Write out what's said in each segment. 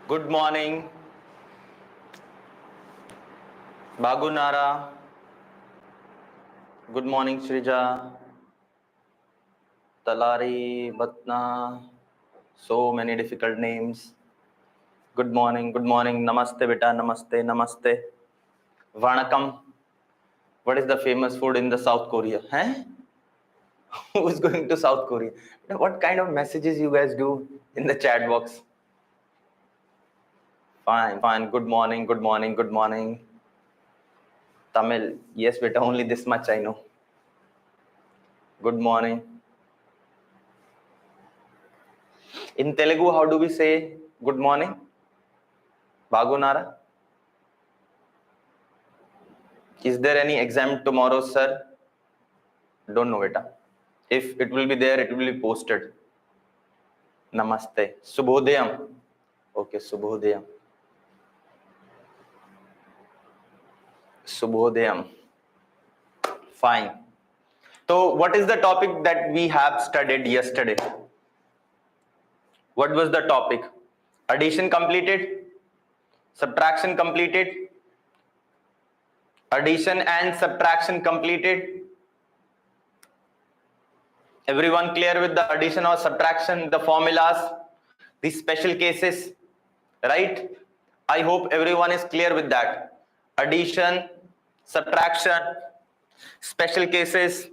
Good morning, Bagunara. Good morning, Shrija. Talari, Batna. So many difficult names. Good morning, Namaste, beta. Namaste, namaste. Vanakkam. What is the famous food in the South Korea? Huh? Who is going to South Korea? What kind of messages you guys do in the chat box? Fine, fine. Good morning, good morning, good morning. Tamil. Yes, beta. Only this much I know. Good morning. In Telugu, how do we say good morning? Bagunara? Is there any exam tomorrow, sir? Don't know, beta. If it will be there, it will be posted. Namaste. Subhodayam. Okay, Subhodayam. Subhodayam. Fine. So, what is the topic that we have studied yesterday? What was the topic? Addition completed? Subtraction completed? Addition and subtraction completed? Everyone clear with the addition or subtraction, the formulas, the special cases, right? I hope everyone is clear with that. Addition, subtraction, special cases,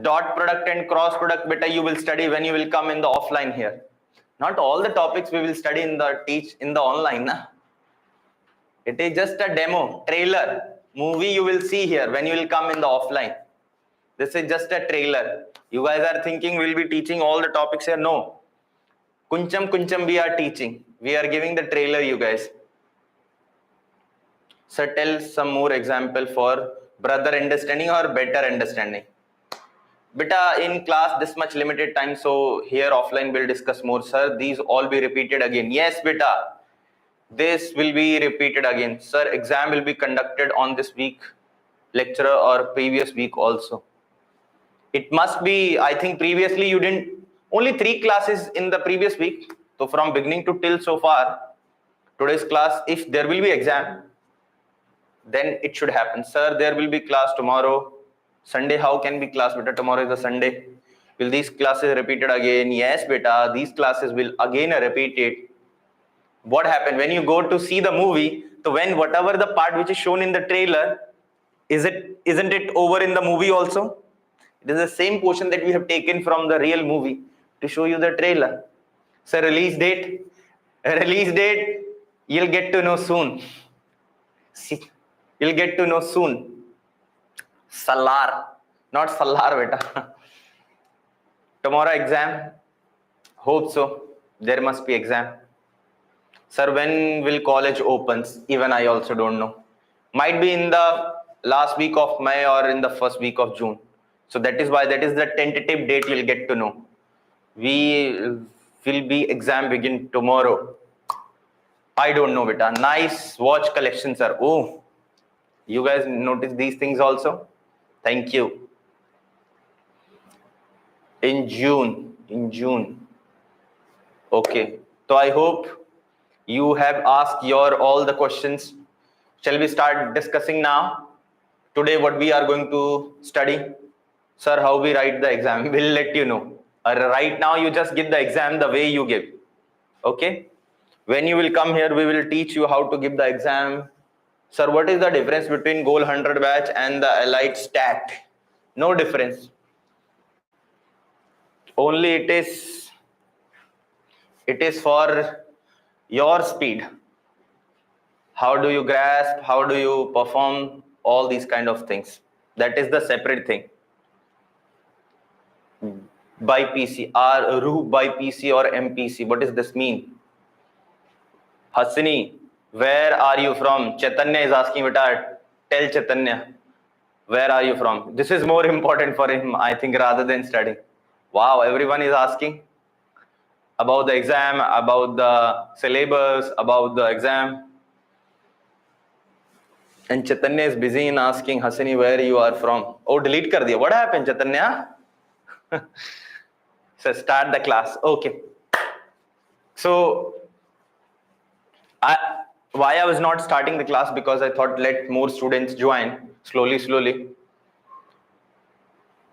dot product and cross product, beta, you will study when you will come in the offline here. Not all the topics we will study in the online. Na? It is just a demo, trailer, movie you will see here when you will come in the offline. This is just a trailer. You guys are thinking we'll be teaching all the topics here. No. Kuncham we are teaching. We are giving the trailer, you guys. So tell some more example for brother understanding or better understanding. Beta, in class this much limited time, so here offline we'll discuss more, sir. These all be repeated again. Yes, beta. This will be repeated again. Sir, exam will be conducted on this week, lecturer, or previous week also. It must be, I think previously you didn't, only 3 classes in the previous week. So from beginning to till so far, today's class, if there will be exam, then it should happen. Sir, there will be class tomorrow. Sunday, how can be class, beta? Tomorrow is a Sunday. Will these classes repeated again? Yes, beta. These classes will again repeated. What happened? When you go to see the movie, so when whatever the part which is shown in the trailer, isn't it over in the movie also? It is the same portion that we have taken from the real movie to show you the trailer. So release date, you'll get to know soon. See, you'll get to know soon. Salar, not Salar, beta. Tomorrow exam. Hope so. There must be exam. Sir, when will college opens? Even I also don't know. Might be in the last week of May or in the first week of June. So that is why that is the tentative date you'll get to know. We will be exam begin tomorrow. I don't know, beta. Nice watch collection, sir. Oh, you guys notice these things also? Thank you. In June. Okay. So I hope you have asked your all the questions. Shall we start discussing now? Today what we are going to study? Sir, how we write the exam? We'll let you know. Right now you just give the exam the way you give. Okay? When you will come here, we will teach you how to give the exam. Sir, what is the difference between Goal 100 batch and the Elite Stat? No difference. Only it is for your speed. How do you grasp? How do you perform? All these kind of things. That is the separate thing. By PC, RU by PC or MPC. What does this mean? Hasini, where are you from? Chaitanya is asking, beta, tell Chaitanya, where are you from? This is more important for him, I think, rather than studying. Wow, everyone is asking about the exam, about the syllabus, about the exam. And Chaitanya is busy in asking Hasini where you are from. Oh, delete kar diya. What happened, Chaitanya? So start the class. Okay. So why I was not starting the class, because I thought let more students join slowly.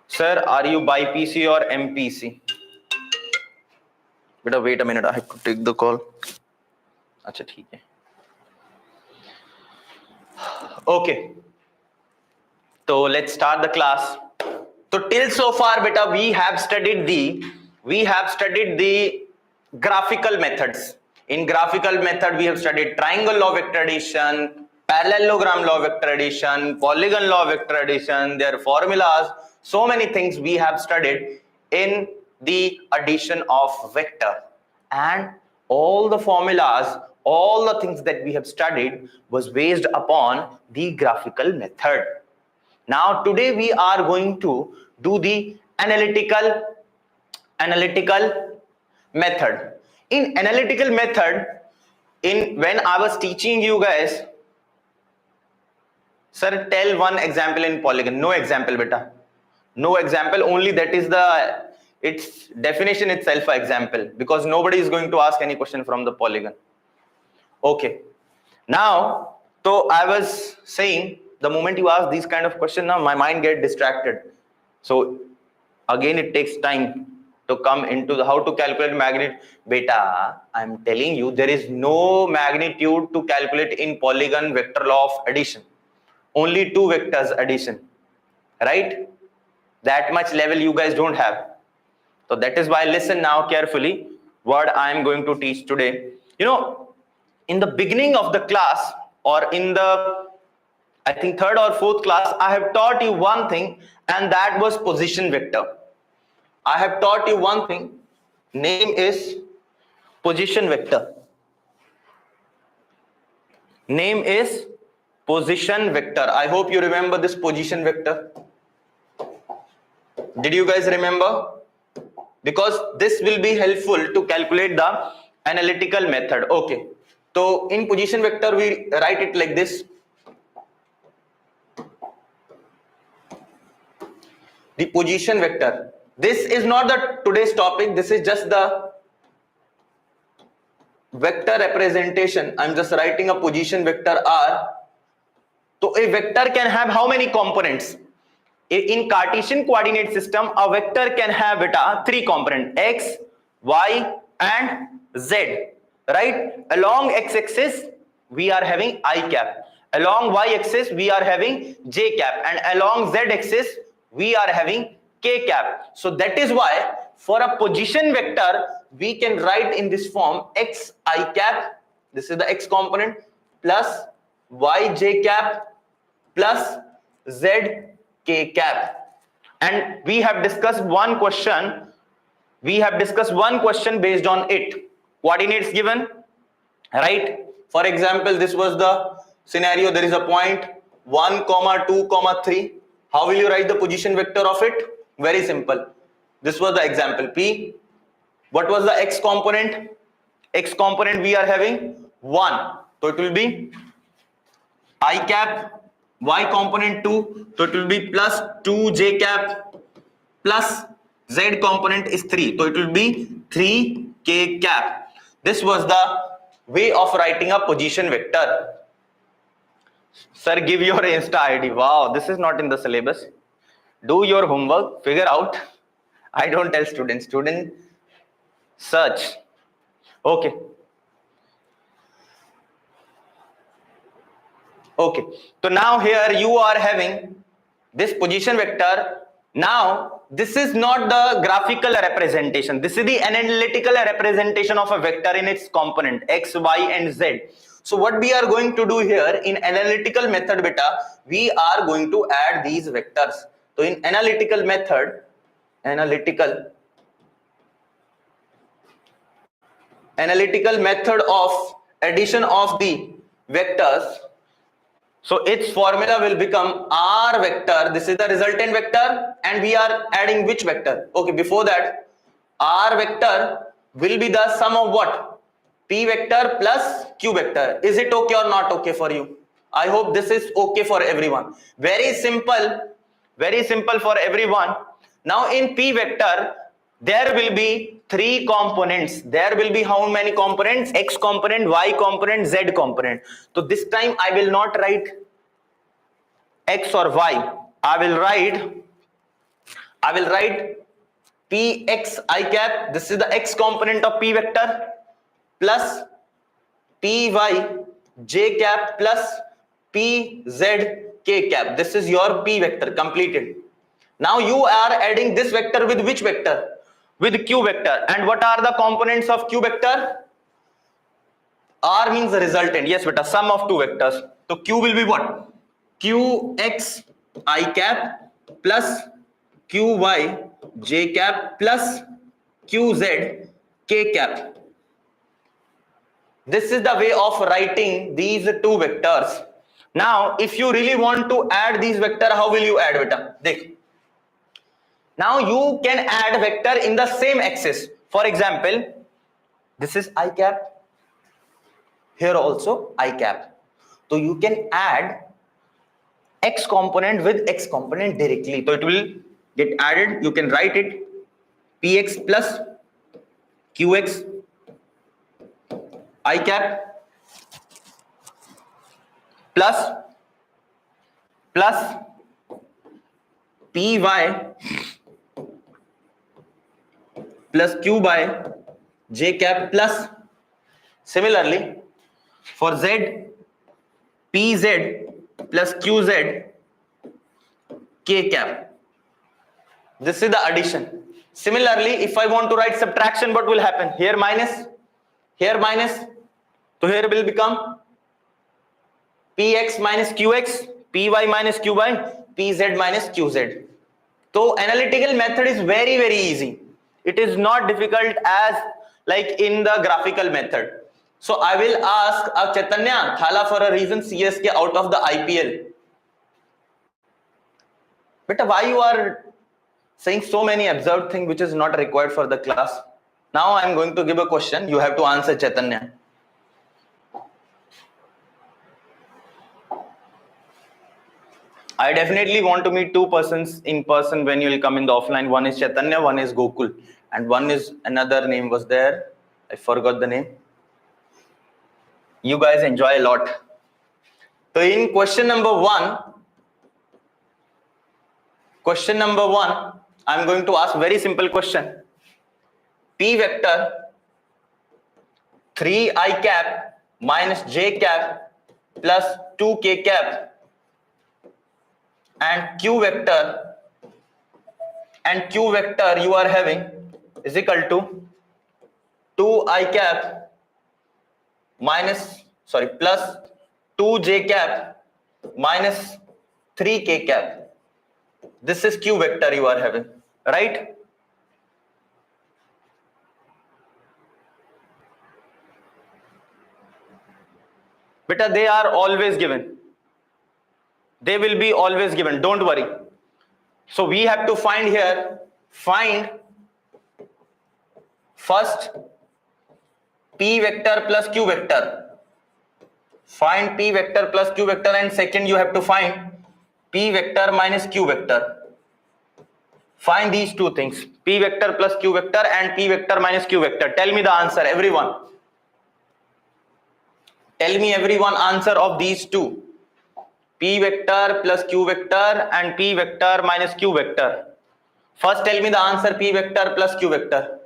Sir, are you by PC or MPC? Beta, wait a minute, I have to take the call. Acha, theek hai. Okay, so let's start the class. So till so far, beta, we have studied the graphical methods. In graphical method, we have studied triangle law of vector addition, parallelogram law of vector addition, polygon law of vector addition, their formulas, so many things we have studied in the addition of vector. And all the formulas, all the things that we have studied was based upon the graphical method. Now today we are going to do the analytical method. In analytical method, when I was teaching you guys, sir, tell one example in polygon. No example, beta. No example, only that is its definition itself an example, because nobody is going to ask any question from the polygon. Okay. Now, so I was saying, the moment you ask these kind of questions, now my mind get distracted. So again, it takes time to come into the how to calculate magnitude. Beta, I'm telling you, there is no magnitude to calculate in polygon vector law of addition. Only two vectors addition, right? That much level you guys don't have. So that is why listen now carefully what I am going to teach today. You know, in the beginning of the class, or in the, I think, third or fourth class, I have taught you one thing, and that was position vector. I have taught you one thing, name is position vector. Name is position vector. I hope you remember this position vector. Did you guys remember? Because this will be helpful to calculate the analytical method. Okay. So in position vector, we write it like this. The position vector. This is not the today's topic. This is just the vector representation. I'm just writing a position vector R. So a vector can have how many components? In Cartesian coordinate system, a vector can have beta 3 components: x, y, and z. Right? Along x-axis, we are having I cap. Along y-axis, we are having j cap, and along z-axis, we are having k cap. So that is why for a position vector, we can write in this form x I cap. This is the x component, plus y j cap, plus z k cap. And we have discussed one question. Based on it. Coordinates given, right? For example, this was the scenario. There is a point 1, 2, 3. How will you write the position vector of it? Very simple. This was the example. P. What was the x component? X component we are having 1. So it will be I cap. Y component 2. So it will be plus 2 j cap, plus z component is 3. So it will be 3 k cap. This was the way of writing a position vector. Sir, give your Insta ID. Wow, this is not in the syllabus. Do your homework, figure out. I don't tell students. Student search. Okay. Okay. So now here you are having this position vector. Now this is not the graphical representation. This is the analytical representation of a vector in its component x, y, and z. So what we are going to do here in analytical method, beta, we are going to add these vectors. So in analytical method, analytical of addition of the vectors. So its formula will become R vector. This is the resultant vector, and we are adding which vector? Okay, before that, R vector will be the sum of what? P vector plus Q vector. Is it okay or not okay for you? I hope this is okay for everyone. Very simple for everyone. Now in P vector, there will be three components. There will be how many components? X component, Y component, Z component. So this time I will not write X or Y. I will write Px I cap. This is the X component of P vector, plus Py j cap plus Pz k cap. This is your P vector completed. Now you are adding this vector with which vector? With Q vector. And what are the components of Q vector? R means the resultant. Yes, beta, sum of two vectors. So Q will be what? Qx I cap plus Qy j cap plus Qz k cap. This is the way of writing these two vectors. Now, if you really want to add these vectors, how will you add, beta? Dekh. Now you can add vector in the same axis. For example, this is I cap. Here also I cap. So you can add X component with X component directly. So it will get added. You can write it Px plus Qx I cap plus Py plus Q by j cap plus, similarly for Z, Pz plus Qz k cap. This is the addition. Similarly, if I want to write subtraction, what will happen? Here minus, so here will become Px minus Qx, Py minus Qy, Pz minus Qz. So analytical method is very, very easy. It is not difficult as like in the graphical method. So I will ask Chaitanya Thala for a reason CSK out of the IPL. But why you are saying so many absurd things which is not required for the class? Now I am going to give a question. You have to answer, Chaitanya. I definitely want to meet two persons in person when you will come in the offline. One is Chaitanya, one is Gokul, and one is another name was there. I forgot the name. You guys enjoy a lot. So in question number one, I'm going to ask very simple question. P vector 3i cap minus j cap plus 2k cap and q vector you are having is equal to 2i cap plus 2j cap minus 3k cap. This is q vector you are having, right? Beta, they are always given. They will be always given. Don't worry. So we have to find first P vector plus Q vector. Find P vector plus Q vector, and second you have to find P vector minus Q vector. Find these two things, P vector plus Q vector and P vector minus Q vector. Tell me the answer, everyone. Tell me everyone answer of these two. P vector plus Q vector and P vector minus Q vector. First tell me the answer, P vector plus Q vector.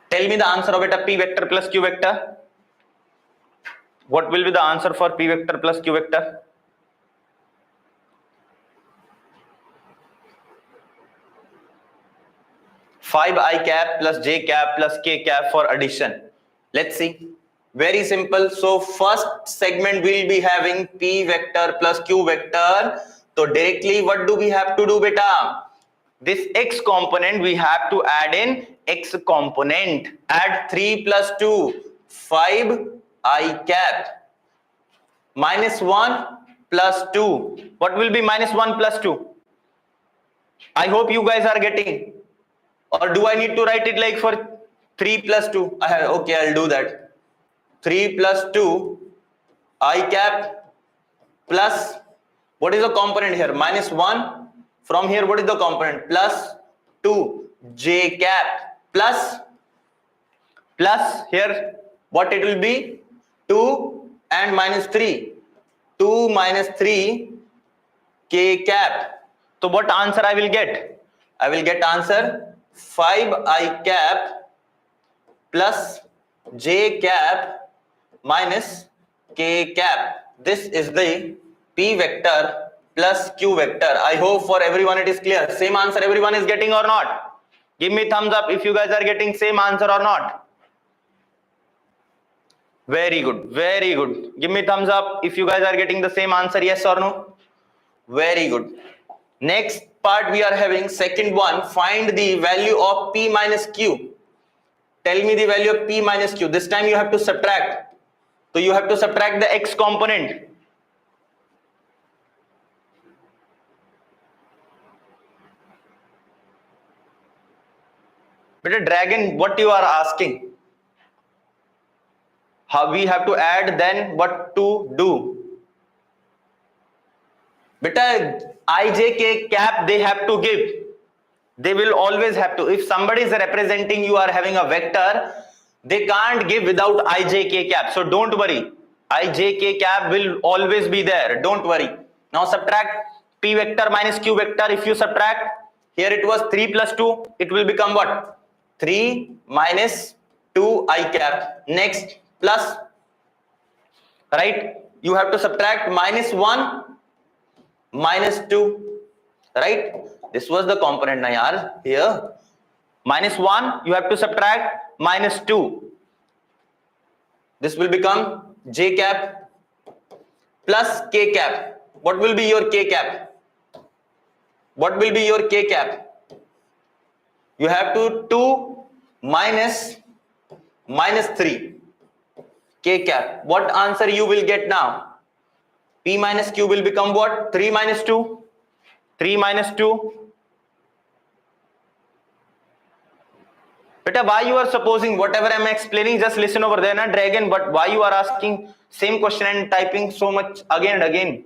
Tell me the answer of it, P vector plus Q vector. What will be the answer for P vector plus Q vector? Five I cap plus J cap plus K cap for addition. Let's see. Very simple. So first segment will be having P vector plus Q vector. So directly what do we have to do, beta? This X component we have to add in X component. Add 3 plus 2, 5 I cap minus 1 plus 2. What will be minus 1 plus 2? I hope you guys are getting. Or do I need to write it like for 3 plus 2. Okay, I'll do that. 3 plus 2 I cap plus, what is the component here? Minus 1. From here, what is the component? Plus 2 j cap plus here, what it will be? 2 and minus 3. 2 minus 3 k cap. So what answer I will get? I will get answer 5 I cap plus j cap minus k cap. This is the p vector plus q vector. I hope for everyone it is clear. Same answer everyone is getting or not? Give me thumbs up if you guys are getting same answer or not. Very good, very good. Give me thumbs up if you guys are getting the same answer, yes or no. Very good. Next part we are having, second one, find the value of p minus q. Tell me the value of p minus q. This time you have to subtract. So you have to subtract the x component. But a dragon, what you are asking? How we have to add, then what to do? Beta, I, j, k cap they have to give. They will always have to. If somebody is representing, you are having a vector, they can't give without I, j, k cap. So don't worry. I, j, k cap will always be there. Don't worry. Now subtract p vector minus q vector. If you subtract, here it was 3 plus 2. It will become what? 3 minus 2 I cap. Next plus, right? You have to subtract minus 1 minus 2, right? This was the component na yaar. Here minus 1 you have to subtract minus 2. This will become j cap plus k cap. What will be your k cap? What will be your k cap? You have to 2 minus 3 k cap. What answer you will get now? P minus q will become what? 3 minus 2. 3 minus 2. Beta, why you are supposing whatever I am explaining, just listen over there, na dragon. But why you are asking same question and typing so much again and again?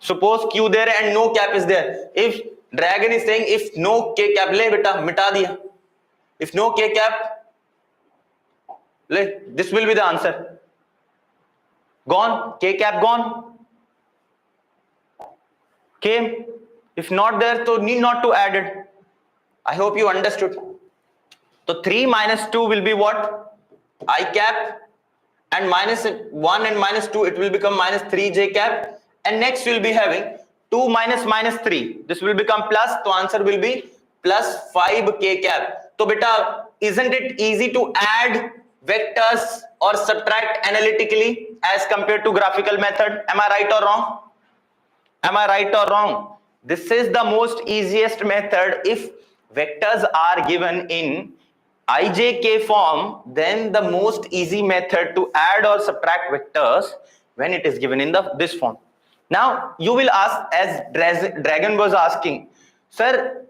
Suppose q there and no cap is there. If dragon is saying if no k cap, le beta mita diya. If no k cap, le, this will be the answer. Gone, k cap gone. Came. If not there, so need not to add it. I hope you understood. So 3 minus 2 will be what? I cap, and minus 1 and minus 2, it will become minus 3 j cap. And next we will be having 2 minus minus 3. This will become plus. So answer will be plus 5 k cap. So beta, isn't it easy to add vectors or subtract analytically as compared to graphical method? Am I right or wrong? Am I right or wrong? This is the most easiest method. If vectors are given in ijk form, then the most easy method to add or subtract vectors when it is given in this form. Now you will ask, as dragon was asking, sir,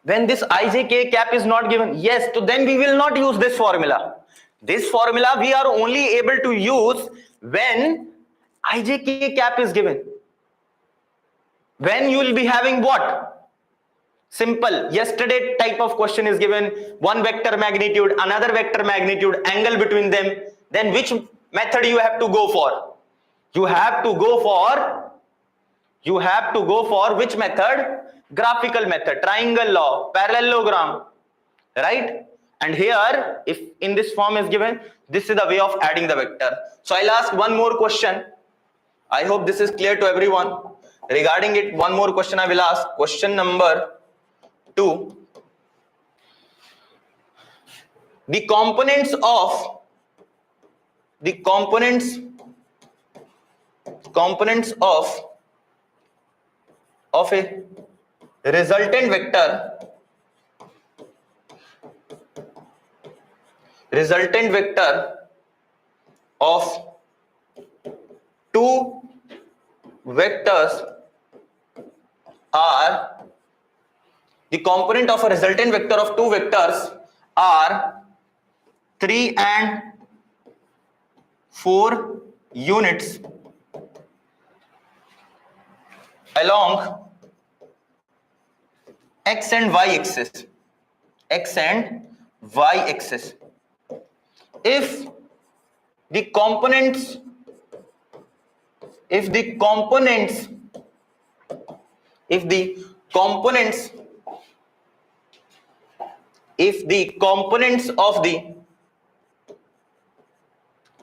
when this ijk cap is not given, yes, so then we will not use this formula. This formula we are only able to use when ijk cap is given. When you will be having what? Simple. Yesterday type of question is given, one vector magnitude, another vector magnitude, angle between them. Then which method you have to go for? You have to go for which method? Graphical method, triangle law, parallelogram, right? And here, if in this form is given, this is the way of adding the vector. So I'll ask one more question. I hope this is clear to everyone. Regarding it, one more question I will ask. Question number 2. The components of a resultant vector of 2 vectors are the component of a resultant vector of two vectors are 3 and 4 units along x and y axis. X and y axis. If the components of the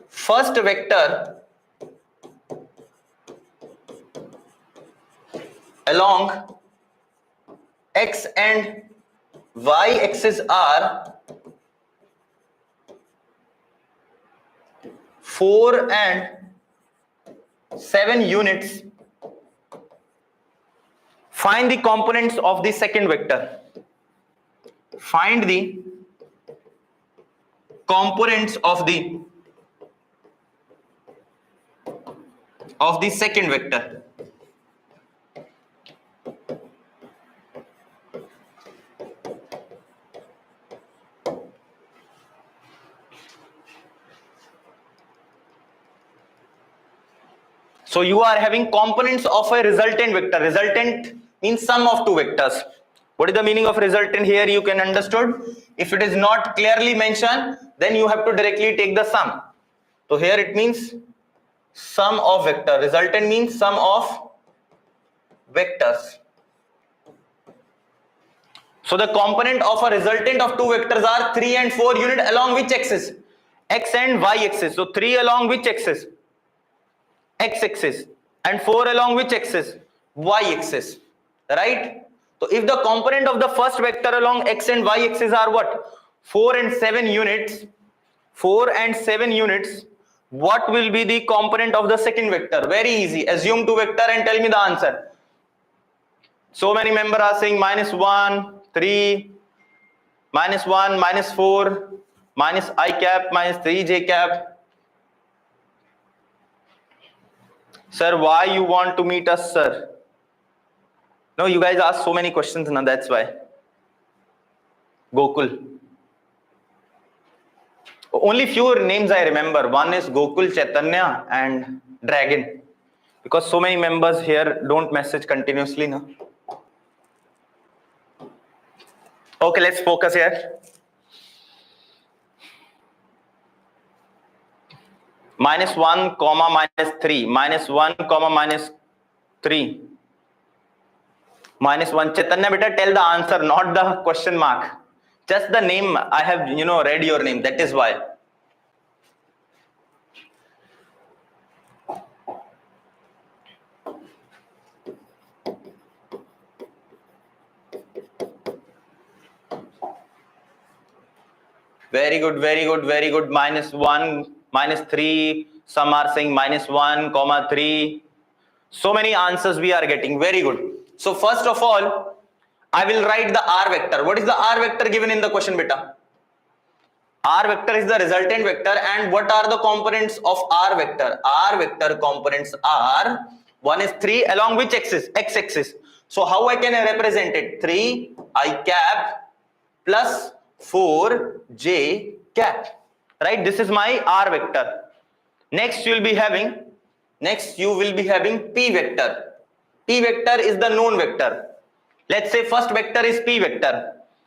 first vector along x and y axis are 4 and 7 units, find the components of the second vector. Find the components of the second vector. So you are having components of a resultant vector. Resultant means sum of two vectors. What is the meaning of resultant here? You can understood. If it is not clearly mentioned, then you have to directly take the sum. So here it means sum of vector. Resultant means sum of vectors. So the component of a resultant of two vectors are 3 and 4 unit along which axis? X and y axis. So 3 along which axis? X axis. And 4 along which axis? Y axis. Right? So if the component of the first vector along x and y axis are what? 4 and 7 units. 4 and 7 units. What will be the component of the second vector? Very easy. Assume two vector and tell me the answer. So many members are saying -1, 3, -1, -4, minus I cap, -3j cap. Sir, why you want to meet us, sir? No, you guys ask so many questions now, that's why. Gokul. Only few names I remember. One is Gokul, Chaitanya and Dragon. Because so many members here don't message continuously now. Okay, let's focus here. -1, -3, -1, -3, -1. Chaitanya, beta, tell the answer, not the question mark. Just the name. I have, read your name. That is why. Very good, very good, very good. -1, -3. Some are saying -1, 3. So many answers we are getting. Very good. So first of all, I will write the R vector. What is the R vector given in the question, beta? R vector is the resultant vector. And what are the components of R vector? R vector components are, one is 3 along which axis? X axis. So how I can represent it? 3 I cap plus 4 j cap. Right? This is my R vector. Next you will be having P vector. P vector is the known vector. Let's say first vector is P vector.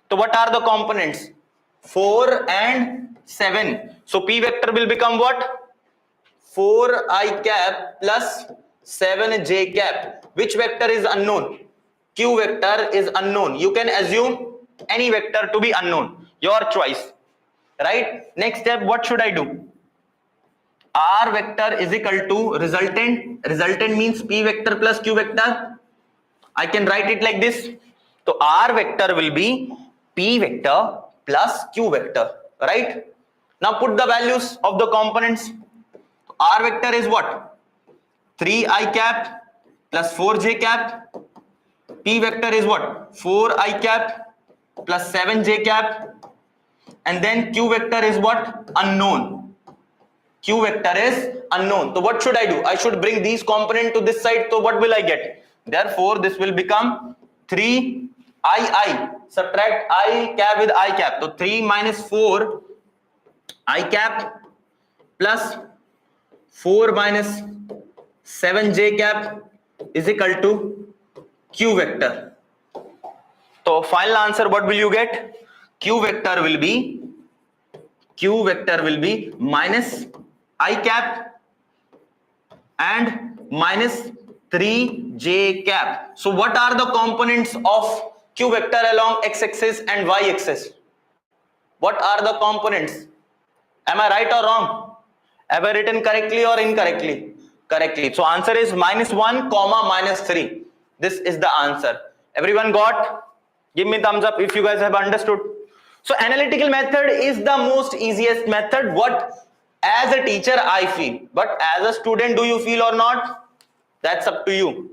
So what are the components? 4 and 7. So P vector will become what? 4 I cap plus 7 j cap. Which vector is unknown? Q vector is unknown. You can assume any vector to be unknown. Your choice. Right? Next step, what should I do? R vector is equal to resultant. Resultant means P vector plus Q vector. I can write it like this. So R vector will be P vector plus Q vector. Right? Now put the values of the components. R vector is what? 3 I cap plus 4 j cap. P vector is what? 4 I cap plus 7 j cap. And then Q vector is what? Unknown. Q vector is unknown. So what should I do? I should bring these components to this side. So what will I get? Therefore, this will become 3 I subtract I cap with I cap. So 3 minus 4 I cap plus 4 minus 7 j cap is equal to q vector. So final answer, what will you get? Q vector will be minus I cap and minus 3j cap. So what are the components of q vector along x-axis and y-axis? What are the components? Am I right or wrong? Have I written correctly or incorrectly? Correctly. So answer is -1, -3. This is the answer. Everyone got? Give me thumbs up if you guys have understood. So analytical method is the most easiest method. What as a teacher I feel, but as a student, do you feel or not? That's up to you.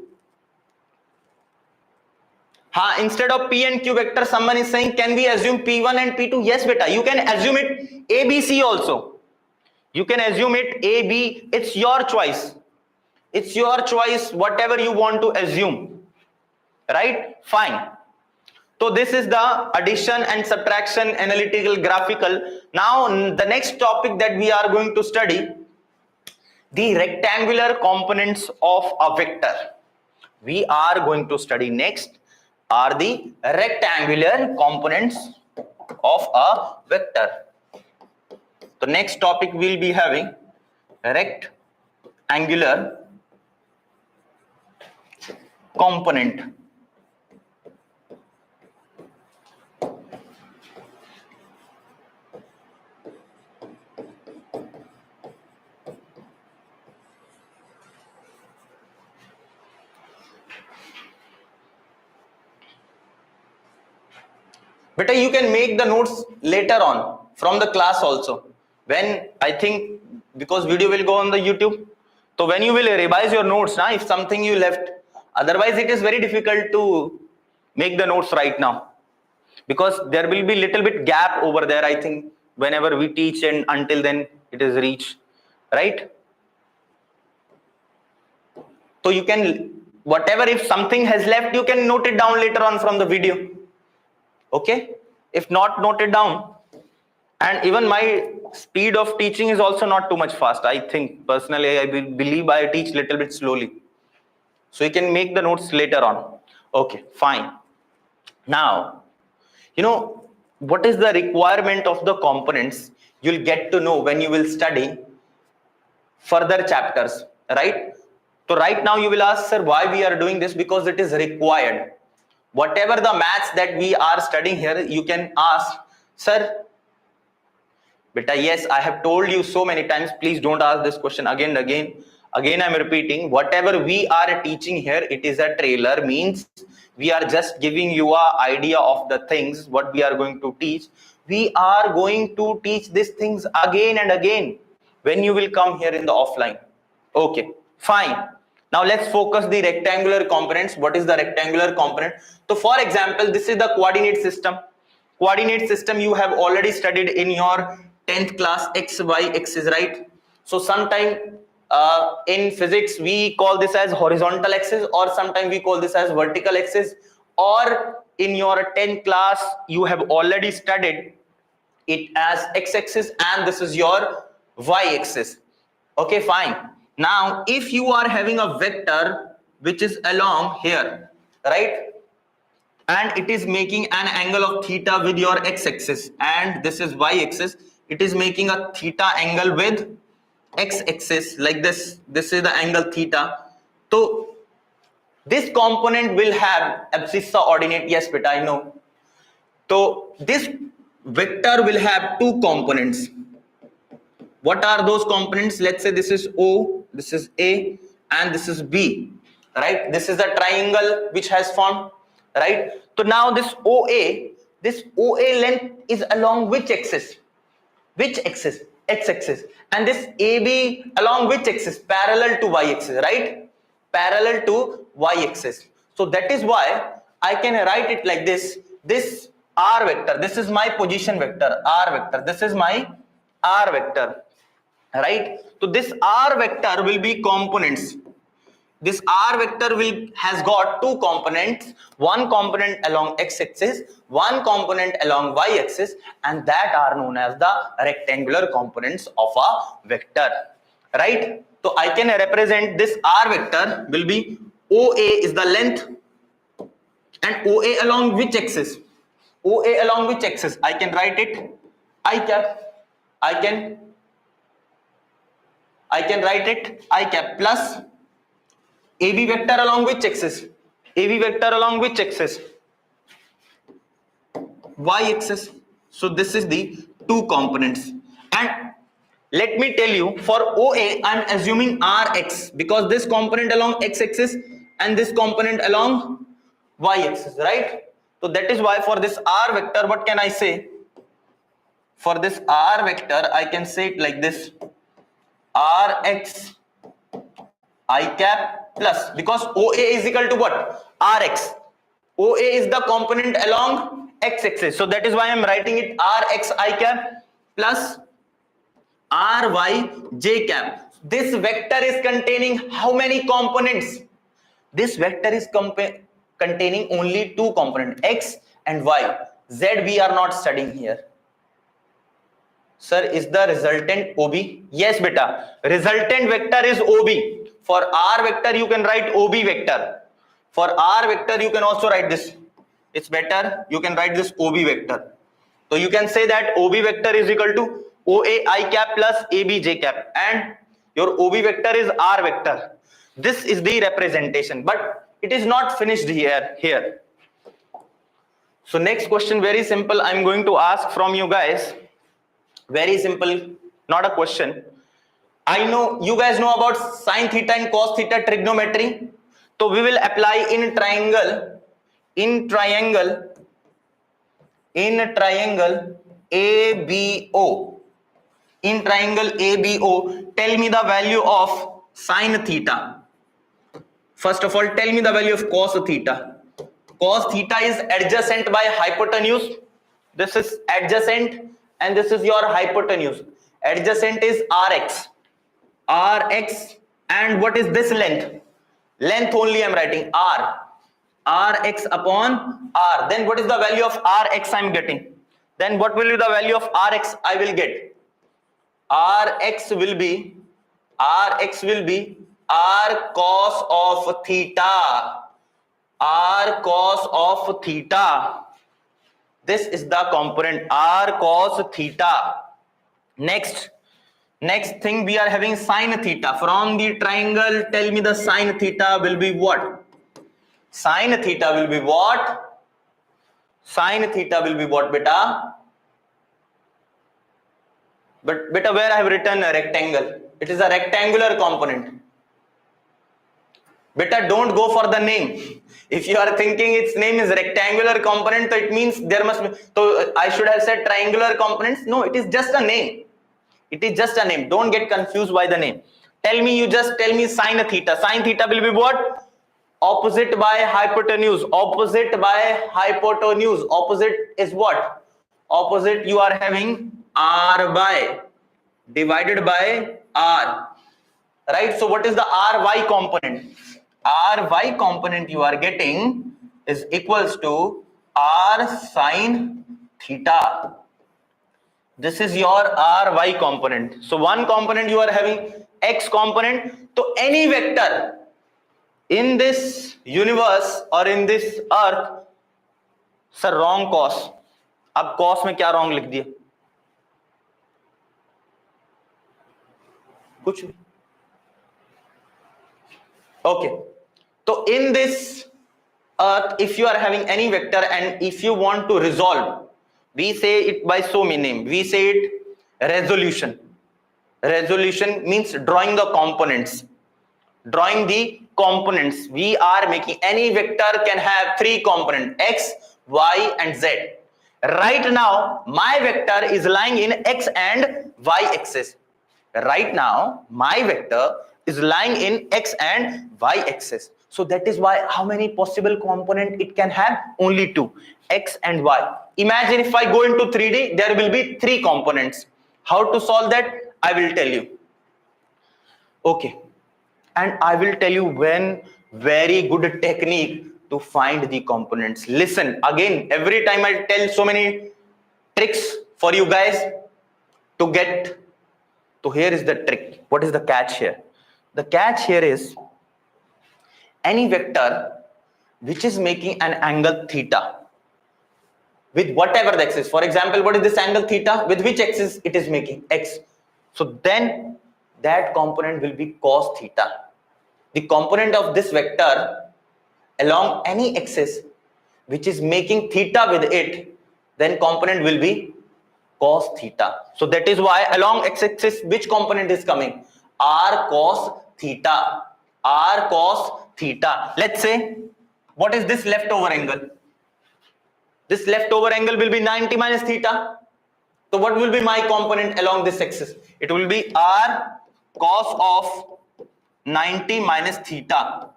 Instead of P and Q vector, someone is saying, can we assume P1 and P2? Yes, beta. You can assume it A, B, C also. You can assume it A, B. It's your choice. It's your choice, whatever you want to assume. Right? Fine. So this is the addition and subtraction analytical graphical. Now the next topic that we are going to study, the rectangular components of a vector. We are going to study next are the rectangular components of a vector. The next topic we'll be having rectangular component. Beta, you can make the notes later on from the class also. When I think, because video will go on the YouTube, so when you will revise your notes, if something you left, otherwise it is very difficult to make the notes right now, because there will be little bit gap over there, I think, whenever we teach and until then it is reached, right? So you can, whatever, if something has left, you can note it down later on from the video. Okay, if not, note it down. And even my speed of teaching is also not too much fast. I think personally, I believe I teach little bit slowly. So you can make the notes later on. Okay, fine. Now, you know, what is the requirement of the components? You'll get to know when you will study further chapters, right? So right now you will ask, sir, why we are doing this? Because it is required. Whatever the maths that we are studying here, you can ask, sir, beta, yes, I have told you so many times, please don't ask this question again and again. Again, I'm repeating, whatever we are teaching here, it is a trailer, means we are just giving you an idea of the things, what we are going to teach. We are going to teach these things again and again when you will come here in the offline. Okay, fine. Now let's focus the rectangular components. What is the rectangular component? So for example, this is the coordinate system. Coordinate system you have already studied in your 10th class, x, y axis, right? So sometime in physics we call this as horizontal axis, or sometime we call this as vertical axis, or in your 10th class you have already studied it as x-axis and this is your y-axis. Okay, fine. Now if you are having a vector which is along here, right, and it is making an angle of theta with your x-axis, and this is y-axis, it is making a theta angle with x-axis like this. This is the angle theta. So this component will have abscissa ordinate. Yes, beta, I know. So this vector will have two components. What are those components? Let's say this is O, this is A, and this is B, right? This is a triangle which has formed, right? So now this OA length is along which axis? Which axis? X-axis. And this AB along which axis? Parallel to y-axis, right? Parallel to y-axis. So that is why I can write it like this. This R vector, this is my position vector, R vector. This is my R vector, right? So this R vector will be components. this R vector has got two components, one component along x-axis, one component along y-axis, and that are known as the rectangular components of a vector, right? So I can represent this R vector will be OA is the length, and OA along which axis? OA along which axis? I can write it I cap. I can write it I cap plus AB vector along which axis? AB vector along which axis? Y axis. So this is the two components. And let me tell you, for OA I am assuming Rx because this component along x axis and this component along y axis, right? So that is why for this R vector, what can I say? For this R vector, I can say it like this: Rx I cap plus, because OA is equal to what? Rx. OA is the component along x axis, so that is why I am writing it Rx I cap plus Ry j cap. This vector is containing how many components? This vector is containing only two components, x and y. Z we are not studying here. Sir, is the resultant OB? Yes, beta. Resultant vector is OB. For R vector, you can write OB vector. For R vector, you can also write this. It's better. You can write this OB vector. So you can say that OB vector is equal to OA I cap plus AB j cap. And your OB vector is R vector. This is the representation. But it is not finished here. So next question, very simple. I'm going to ask from you guys. Very simple, not a question. I know you guys know about sine theta and cos theta trigonometry. So we will apply in triangle ABO. In triangle ABO, tell me the value of sine theta. First of all, tell me the value of cos theta. Cos theta is adjacent by hypotenuse. This is adjacent and this is your hypotenuse. Adjacent is Rx. Rx, and what is this length? Length only I am writing R. Rx upon R. Then what is the value of Rx I am getting? Then what will be the value of Rx I will get? Rx will be R cos of theta. R cos of theta. This is the component R cos theta. Next thing, we are having sine theta. From the triangle, tell me the sine theta will be what? Sine theta will be what? Sine theta will be what, beta? But beta, where I have written a rectangle? It is a rectangular component. Beta, don't go for the name. If you are thinking its name is rectangular component, so it means there must be, so I should have said triangular components. No, it is just a name. It is just a name. Don't get confused by the name. You just tell me sine theta. Sine theta will be what? Opposite by hypotenuse. Opposite by hypotenuse. Opposite is what? Opposite you are having R by divided by R. Right? So what is the Ry component? Ry component you are getting is equals to R sine theta. This is your Ry component. So one component you are having x component. So any vector in this universe or in this earth, sir, wrong cos. अब cos में क्या wrong लिख दिया? कुछ नहीं. Okay. So in this earth, if you are having any vector and if you want to resolve, we say it by so many names. We say it resolution. Resolution means drawing the components. Drawing the components. We are making any vector can have three components: x, y, and z. Right now, my vector is lying in x and y axis. Right now, my vector is lying in x and y axis. So that is why how many possible components it can have? Only two, x and y. Imagine if I go into 3D, there will be three components. How to solve that? I will tell you. Okay. And I will tell you one very good technique to find the components. Listen again, every time I tell so many tricks for you guys to get. So here is the trick. What is the catch here? The catch here is any vector which is making an angle theta with whatever the axis. For example, what is this angle theta? With which axis it is making? X. So then that component will be cos theta. The component of this vector along any axis which is making theta with it, then component will be cos theta. So that is why along x-axis which component is coming? R cos theta. R cos theta. Let's say, what is this leftover angle? This leftover angle will be 90 minus theta. So what will be my component along this axis? It will be R cos of 90 minus theta.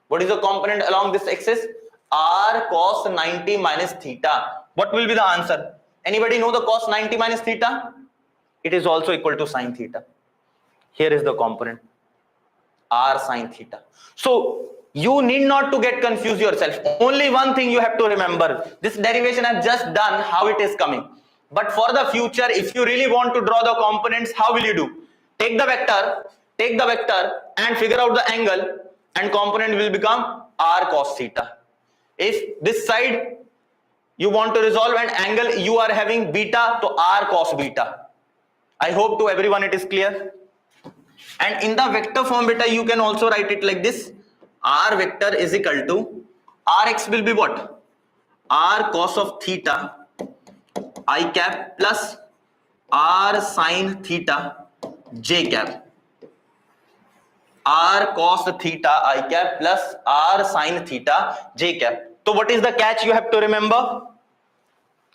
What is the component along this axis? R cos 90 minus theta. What will be the answer? Anybody know the cos 90 minus theta? It is also equal to sin theta. Here is the component, R sin theta. So you need not to get confused yourself. Only one thing you have to remember. This derivation I have just done, how it is coming. But for the future, if you really want to draw the components, how will you do? Take the vector and figure out the angle, and component will become R cos theta. If this side you want to resolve an angle, you are having beta to R cos beta. I hope to everyone it is clear. And in the vector form beta, you can also write it like this. R vector is equal to Rx will be what? R cos of theta I cap plus R sin theta j cap. R cos theta I cap plus R sin theta j cap. So what is the catch you have to remember?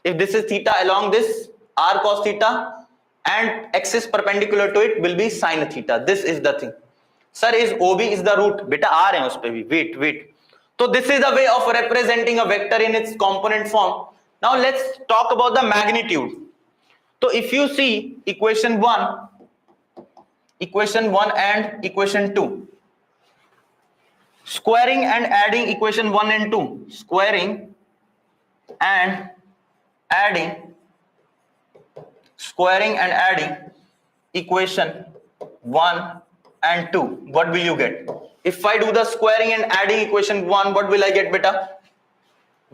If this is theta along this R cos theta, and axis perpendicular to it will be sin theta. This is the thing. Sir, is OB is the root? Beta R hai uspe bhi. Wait. So this is a way of representing a vector in its component form. Now let's talk about the magnitude. So if you see equation 1 and equation 2, squaring and adding equation 1 and 2, squaring and adding equation 1 and 2, what will you get? If I do the squaring and adding equation 1, what will I get, beta?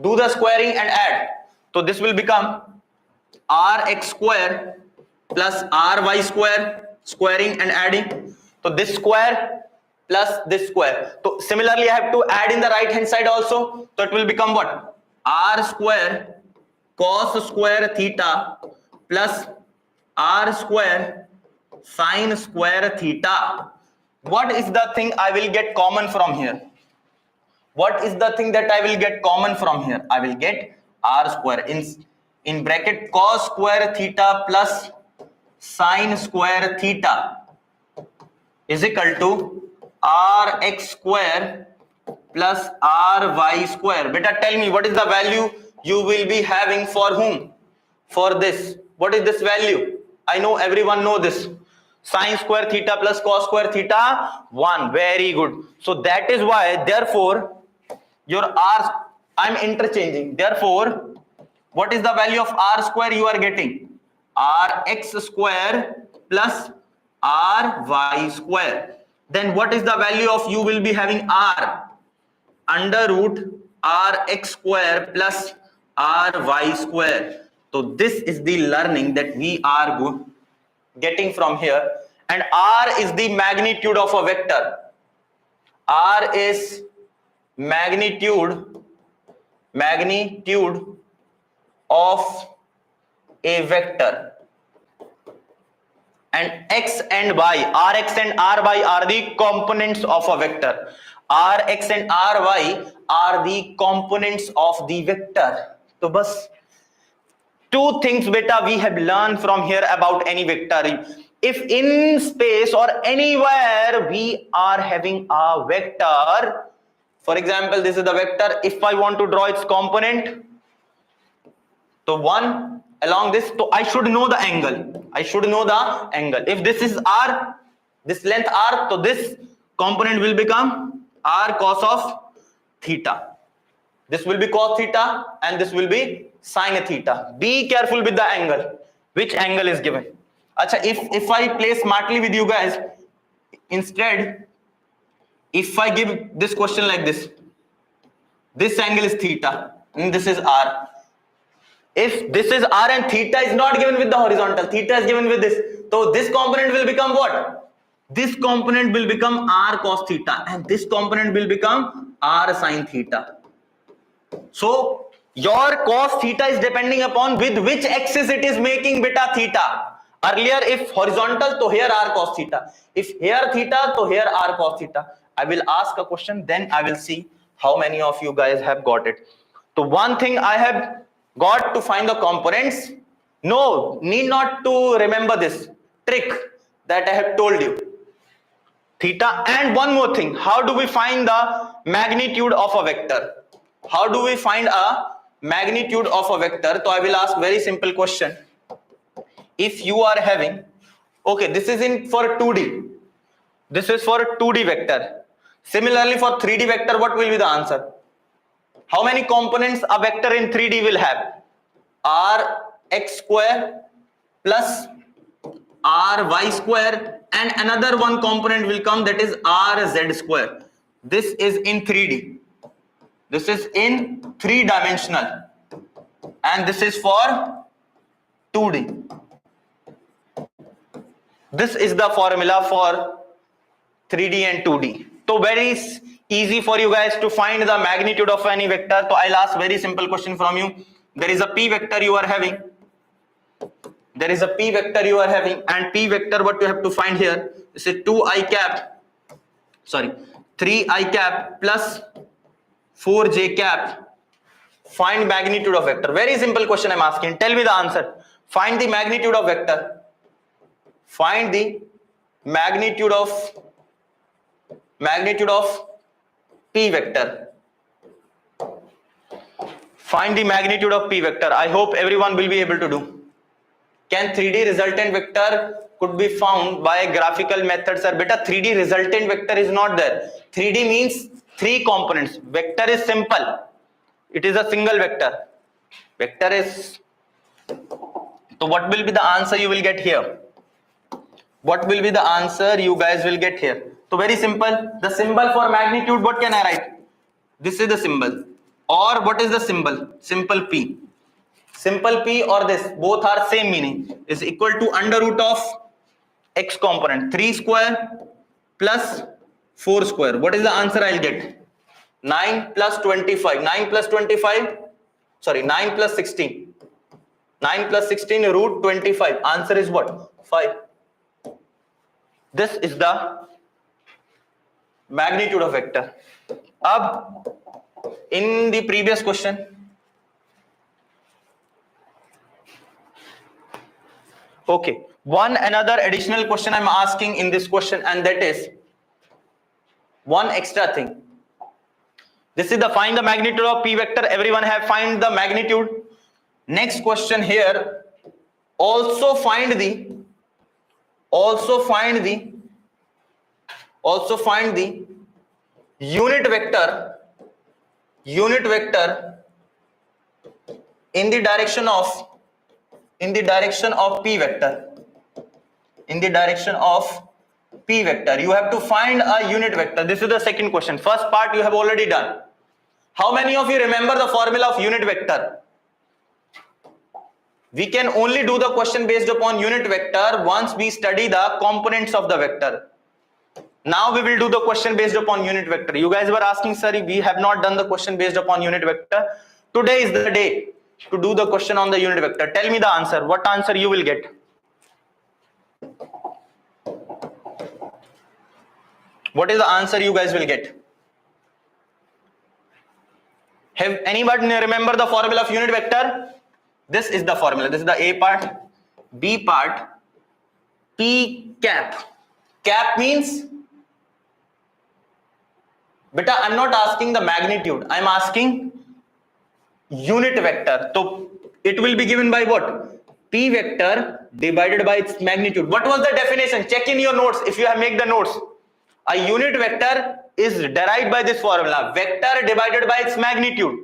Do the squaring and add. So this will become rx square plus ry square, squaring and adding. So this square plus this square. So similarly, I have to add in the right hand side also. So it will become what? R square cos square theta plus R square sin square theta. What is the thing I will get common from here? What is the thing that I will get common from here? I will get R square in bracket cos square theta plus sin square theta is equal to Rx square plus Ry square. Beta, tell me what is the value you will be having for whom? For this. What is this value? I know everyone know this. Sin square theta plus cos square theta 1. Very good. So that is why, therefore, your R, I'm interchanging. Therefore, what is the value of R square you are getting? Rx square plus Ry square. Then what is the value of you will be having R? Under root Rx square plus Ry square. So this is the learning that we are getting from here. And R is the magnitude of a vector. R is magnitude of a vector. And X and Y, Rx and Ry are the components of a vector. Rx and Ry are the components of the vector. So bas two things beta we have learned from here about any vector. If in space or anywhere we are having a vector, for example, this is the vector. If I want to draw its component, so one along this, so I should know the angle. If this is R, this length R, so this component will become r cos of theta. This will be cos theta and this will be sin theta. Be careful with the angle. Which angle is given? Acha, if I play smartly with you guys, instead, if I give this question like this angle is theta and this is r. If this is r and theta is not given with the horizontal, theta is given with this, so this component will become what? This component will become r cos theta and this component will become r sin theta. So your cos theta is depending upon with which axis it is making beta theta. Earlier if horizontal, so here r cos theta. If here theta, so here r cos theta. I will ask a question, then I will see how many of you guys have got it. So one thing I have got to find the components. No, need not to remember this trick that I have told you. Theta. And one more thing, how do we find the magnitude of a vector? How do we find a magnitude of a vector? So I will ask very simple question. If you are having, okay, this is in for 2D. This is for 2D vector. Similarly for 3D vector, what will be the answer? How many components a vector in 3D will have? Rx square plus ry square and another one component will come, that is rz square. This is in 3D. This is in 3-dimensional and this is for 2D. This is the formula for 3D and 2D. So very easy for you guys to find the magnitude of any vector. So I'll ask very simple question from you. There is a p vector you are having. There is a p vector you are having, and p vector what you have to find here is a 3i cap plus 4j cap. Find magnitude of vector. Very simple question I'm asking. Tell me the answer. Find the magnitude of vector. Find the magnitude of p vector. Find the magnitude of p vector. I hope everyone will be able to do. Can 3D resultant vector could be found by graphical methods? Sir, beta 3D resultant vector is not there. 3D means 3 components. Vector is simple. It is a single vector. Vector is. So what will be the answer you will get here? What will be the answer you guys will get here? So very simple. The symbol for magnitude, what can I write? This is the symbol. Or what is the symbol? Simple P. Simple P or this, both are same meaning, is equal to under root of x component, 3 square plus 4 square. What is the answer I'll get? 9 plus 25. 9 plus 25, sorry, 9 plus 16. 9 plus 16 root 25. Answer is what? 5. This is the magnitude of vector. Ab, in the previous question, okay, another additional question I'm asking in this question, and that is one extra thing. This is the find the magnitude of p vector. Everyone have find the magnitude. Next question here, also find the unit vector in the direction of p vector. In the direction of p vector, you have to find a unit vector. This is the second question. First part you have already done. How many of you remember the formula of unit vector? We can only do the question based upon unit vector once we study the components of the vector. Now we will do the question based upon unit vector. You guys were asking, sir, we have not done the question based upon unit vector. Today is the day to do the question on the unit vector. Tell me the answer. What answer you will get? What is the answer you guys will get? Have anybody remember the formula of unit vector? This is the formula. This is the A part, B part, P cap. Cap means, beta, I'm not asking the magnitude. I'm asking unit vector. So it will be given by what? P vector divided by its magnitude. What was the definition? Check in your notes if you have made the notes. A unit vector is derived by this formula, vector divided by its magnitude.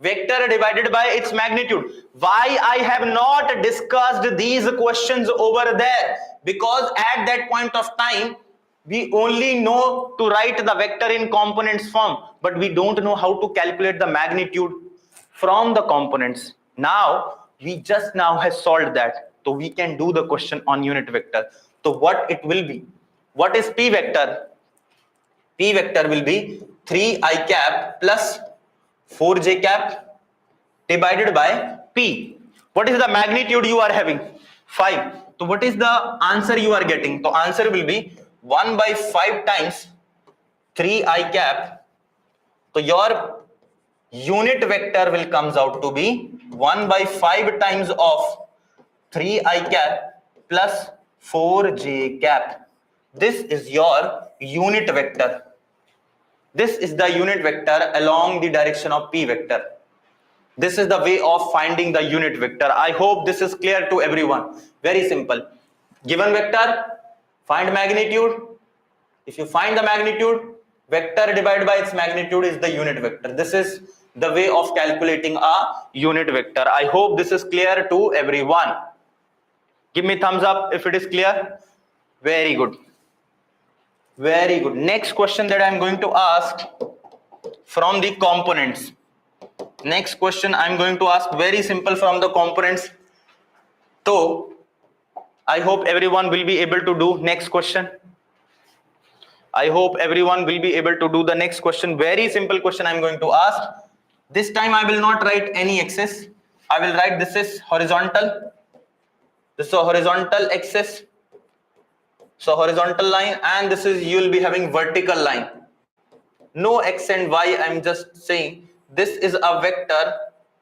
Vector divided by its magnitude. Why I have not discussed these questions over there? Because at that point of time, we only know to write the vector in components form, but we don't know how to calculate the magnitude from the components. Now, we just now have solved that. So we can do the question on unit vector. So what it will be? What is P vector? P vector will be 3i cap plus 4j cap divided by P. What is the magnitude you are having? 5. So what is the answer you are getting? So answer will be 1 by 5 times 3i cap. So your unit vector will comes out to be 1 by 5 times of 3i cap plus 4j cap. This is your unit vector. This is the unit vector along the direction of P vector. This is the way of finding the unit vector. I hope this is clear to everyone. Very simple. Given vector, find magnitude. If you find the magnitude, vector divided by its magnitude is the unit vector. This is the way of calculating a unit vector. I hope this is clear to everyone. Give me thumbs up if it is clear. Very good. Very good. Next question that I am going to ask from the components. Next question I am going to ask very simple from the components. So I hope everyone will be able to do next question. I hope everyone will be able to do the next question. Very simple question I am going to ask. This time I will not write any axis. I will write this is horizontal. This is a horizontal axis. So horizontal line, and this is you will be having vertical line. No x and y, I am just saying this is a vector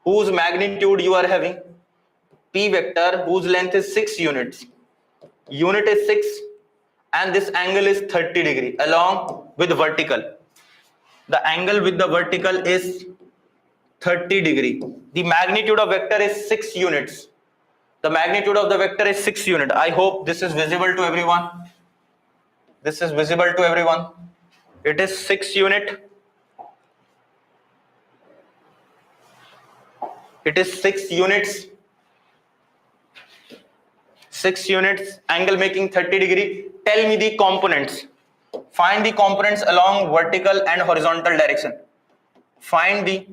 whose magnitude you are having. P vector whose length is 6 units. Unit is 6 and this angle is 30 degree along with vertical. The angle with the vertical is 30 degree. The magnitude of vector is 6 units. The magnitude of the vector is 6 unit. I hope this is visible to everyone. This is visible to everyone. It is 6 unit. It is 6 units. 6 units, angle making 30 degree. Tell me the components. Find the components along vertical and horizontal direction. Find the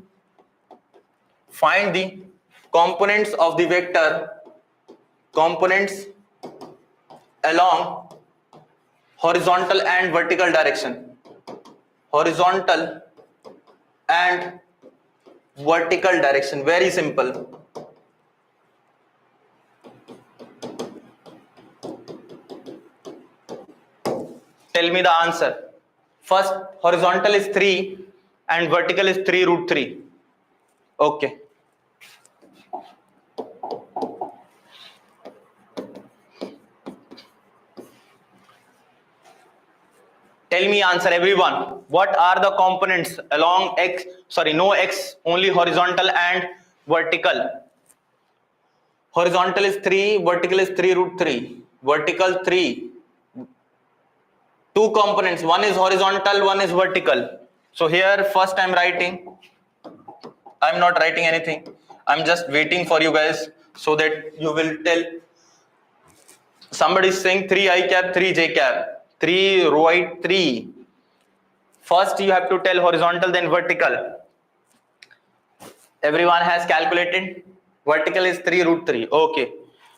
components of the vector. Components along horizontal and vertical direction. Horizontal and vertical direction. Very simple. Tell me the answer. First, horizontal is 3 and vertical is 3 root 3. Okay. Tell me answer everyone. What are the components along x, sorry, no x, only horizontal and vertical. Horizontal is 3, vertical is 3 root 3. Vertical 3. Two components, one is horizontal, one is vertical. So here first I'm writing, I'm not writing anything. I'm just waiting for you guys so that you will tell. Somebody is saying 3i cap, 3j cap, 3 right 3. First you have to tell horizontal, then vertical. Everyone has calculated. Vertical is 3 root 3. Okay.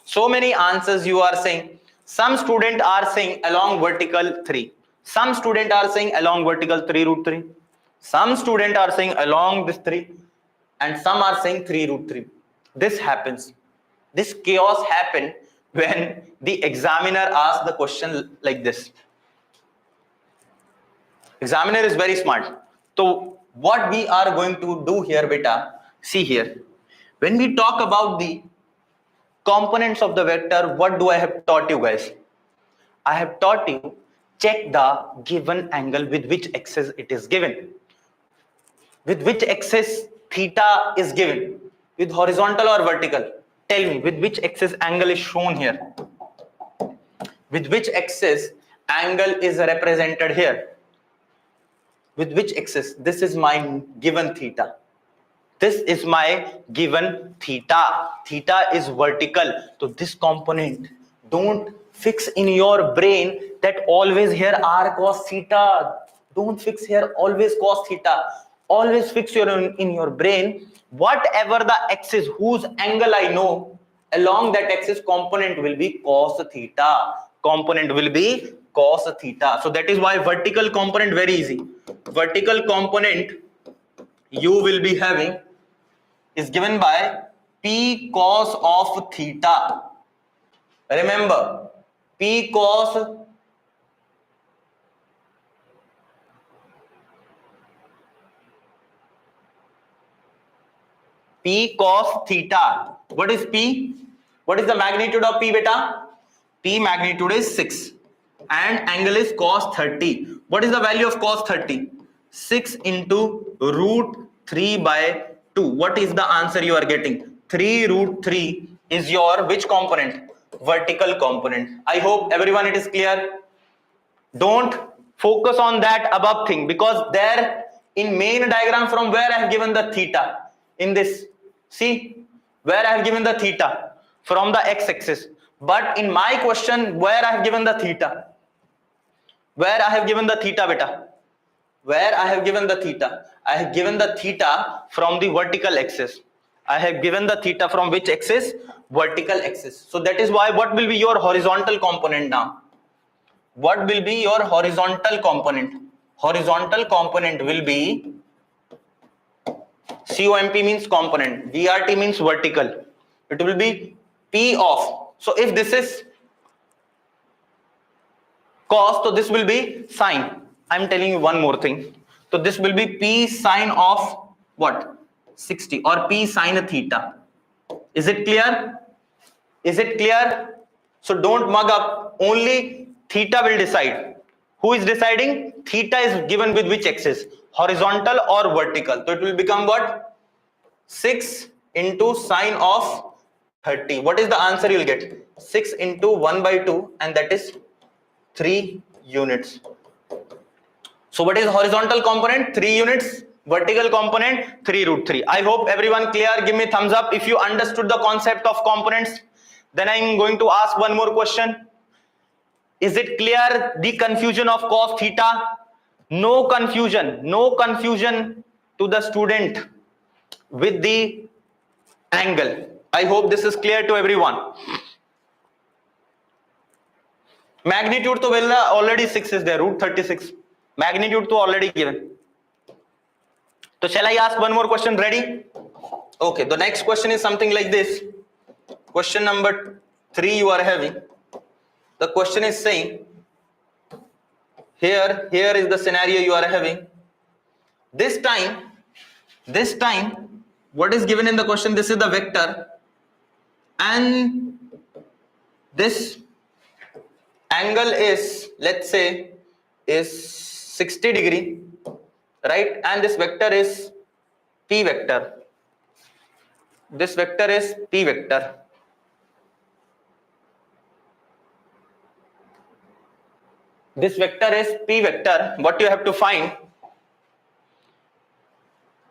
So many answers you are saying. Some student are saying along vertical 3. Some student are saying along vertical 3 root 3. Some student are saying along this 3. And some are saying 3 root 3. This happens. This chaos happened when the examiner asked the question like this. Examiner is very smart. So what we are going to do here, beta, see here. When we talk about the components of the vector, what do I have taught you guys? I have taught you check the given angle with which axis it is given. With which axis theta is given? With horizontal or vertical? Tell me, with which axis angle is shown here? With which axis angle is represented here. With which axis? This is my given theta. This is my given theta. Theta is vertical. So this component, don't fix in your brain that always here r cos theta. Don't fix here always cos theta. Always fix in your brain whatever the axis whose angle I know, along that axis component will be cos theta. Component will be cos theta. So that is why vertical component very easy. Vertical component you will be having is given by P cos of theta. Remember, P cos theta. What is P? What is the magnitude of P, beta? P magnitude is 6 and angle is cos 30. What is the value of cos 30? 6 into root 3 by 2. What is the answer you are getting? 3 root 3 is your which component? Vertical component. I hope everyone it is clear. Don't focus on that above thing, because there in main diagram from where I have given the theta in this, see where I have given the theta from the x-axis, but in my question where I have given the theta, where I have given the theta, beta, where I have given the theta, I have given the theta from the vertical axis. I have given the theta from which axis? Vertical axis. So that is why what will be your horizontal component now? What will be your horizontal component? Horizontal component will be COMP means component, VRT means vertical. It will be P of. So if this is cos, so this will be sine. I'm telling you one more thing. So this will be P sine of what? 60 or P sine theta. Is it clear? Is it clear? So don't mug up. Only theta will decide. Who is deciding? Theta is given with which axis? Horizontal or vertical? So it will become what? 6 into sine of 30. What is the answer you will get? 6 into 1 by 2, and that is 3 units. So what is horizontal component? 3 units. Vertical component 3 root 3. I hope everyone clear. Give me thumbs up if you understood the concept of components. Then I'm going to ask one more question. Is it clear the confusion of cos theta? No confusion. No confusion to the student with the angle. I hope this is clear to everyone. Magnitude to already 6 is there, root 36. Magnitude to already given. So shall I ask one more question? Ready? Okay, the next question is something like this. Question number 3 you are having. The question is saying, here is the scenario you are having. This time, what is given in the question? This is the vector, and this angle is, let's say, is 60 degree, right? And this vector is P vector. This vector is P vector. This vector is P vector. What you have to find?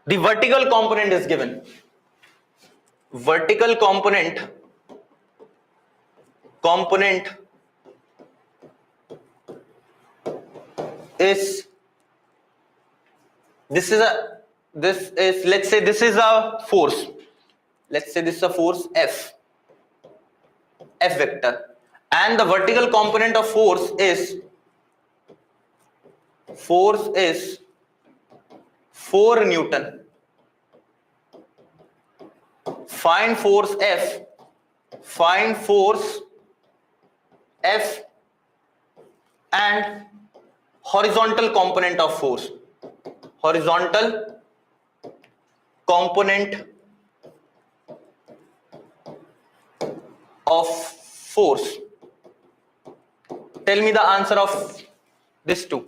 The vertical component is given. Vertical component is, let's say this is a force. Let's say this is a force F vector, and the vertical component of force is 4 Newton. Find force F and horizontal component of force. Horizontal component of force. Tell me the answer of this two.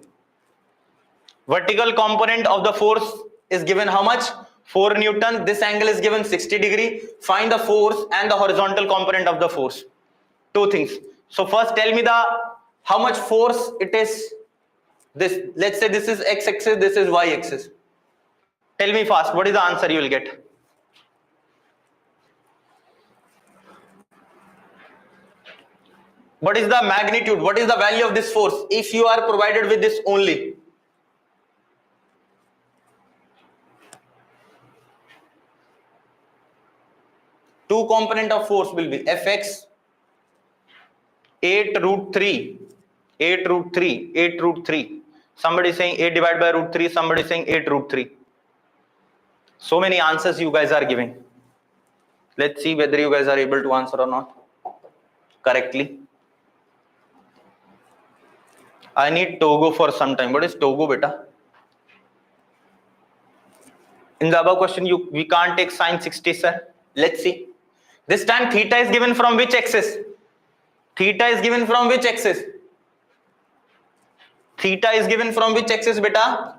Vertical component of the force is given how much? 4 Newton. This angle is given 60 degree. Find the force and the horizontal component of the force. Two things. So first tell me the how much force it is. This, let's say this is x axis, this is y axis. Tell me fast, what is the answer you will get? What is the magnitude? What is the value of this force if you are provided with this only? Two component of force will be fx 8 root 3, 8 root 3, 8 root 3. Somebody is saying 8 divided by root 3, somebody is saying 8 root 3. So many answers you guys are giving. Let's see whether you guys are able to answer or not correctly. I need Togo for some time. What is Togo, beta? In the above question, we can't take sine 60, sir. Let's see. This time theta is given from which axis? Theta is given from which axis? Theta is given from which axis, beta?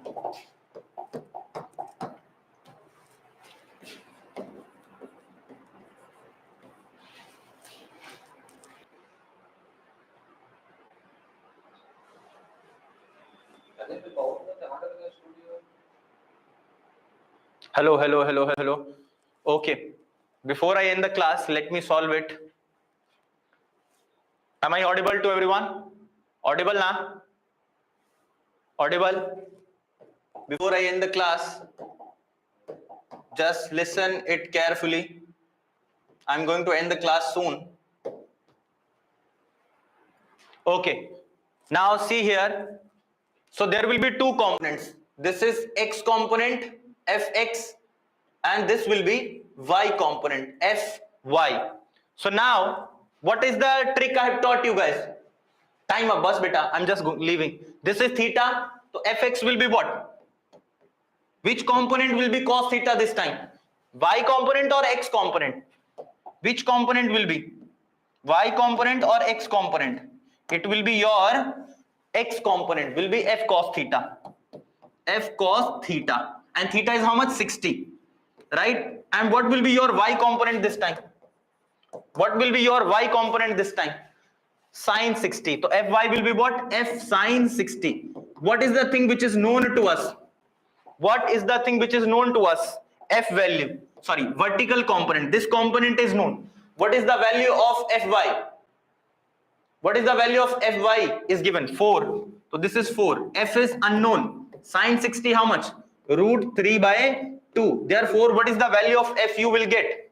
Hello. Okay. Before I end the class, let me solve it. Am I audible to everyone? Audible now? Audible? Before I end the class, just listen it carefully. I'm going to end the class soon. Okay. Now see here. So there will be two components. This is x component fx and this will be y component fy. So now what is the trick I have taught you guys? Time up, bus beta. I'm just leaving. This is theta. So fx will be what? Which component will be cos theta this time? Y component or x component? Which component will be? Y component or x component? It will be your x component, will be f cos theta. F cos theta. And theta is how much? 60. Right? And what will be your y component this time? What will be your y component this time? Sine 60. So fy will be what? F sine 60. What is the thing which is known to us? What is the thing which is known to us? F value. Sorry, vertical component. This component is known. What is the value of fy? What is the value of fy is given? 4. So this is 4. F is unknown. Sine 60 how much? Root 3 by 2. Therefore, what is the value of f you will get?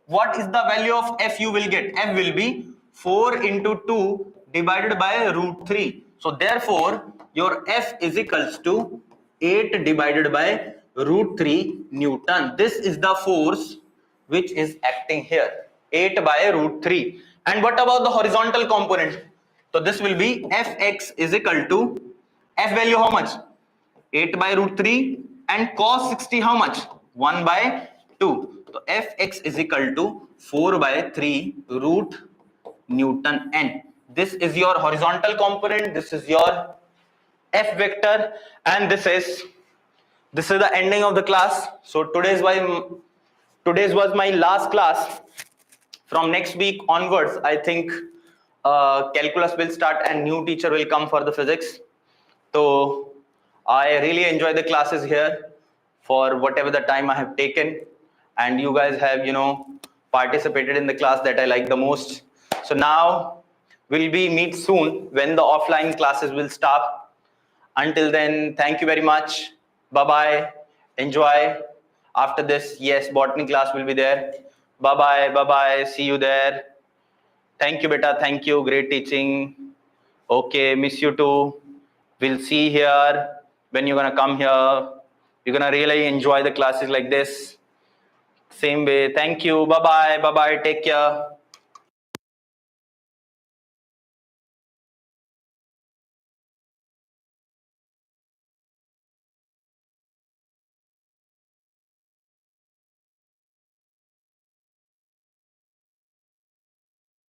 What is the value of f you will get? F will be 4 into 2 divided by root 3. So therefore, your f is equals to 8 divided by root 3 Newton. This is the force which is acting here. 8 by root 3. And what about the horizontal component? So this will be fx is equal to f value how much? 8 by root 3 and cos 60 how much? 1 by 2. So fx is equal to 4 by 3 root Newton n. This is your horizontal component. This is your f vector, and this is the ending of the class. So today's was my last class. From next week onwards, I think calculus will start and new teacher will come for the physics. So I really enjoy the classes here for whatever the time I have taken, and you guys have participated in the class that I like the most. So now we'll be meet soon when the offline classes will start. Until then, thank you very much. Bye bye. Enjoy. After this, yes, botany class will be there. Bye bye. Bye bye. See you there. Thank you, beta. Thank you. Great teaching. Okay, miss you too. We'll see here when you're gonna come here. You're gonna really enjoy the classes like this. Same way. Thank you. Bye bye. Bye bye. Take care.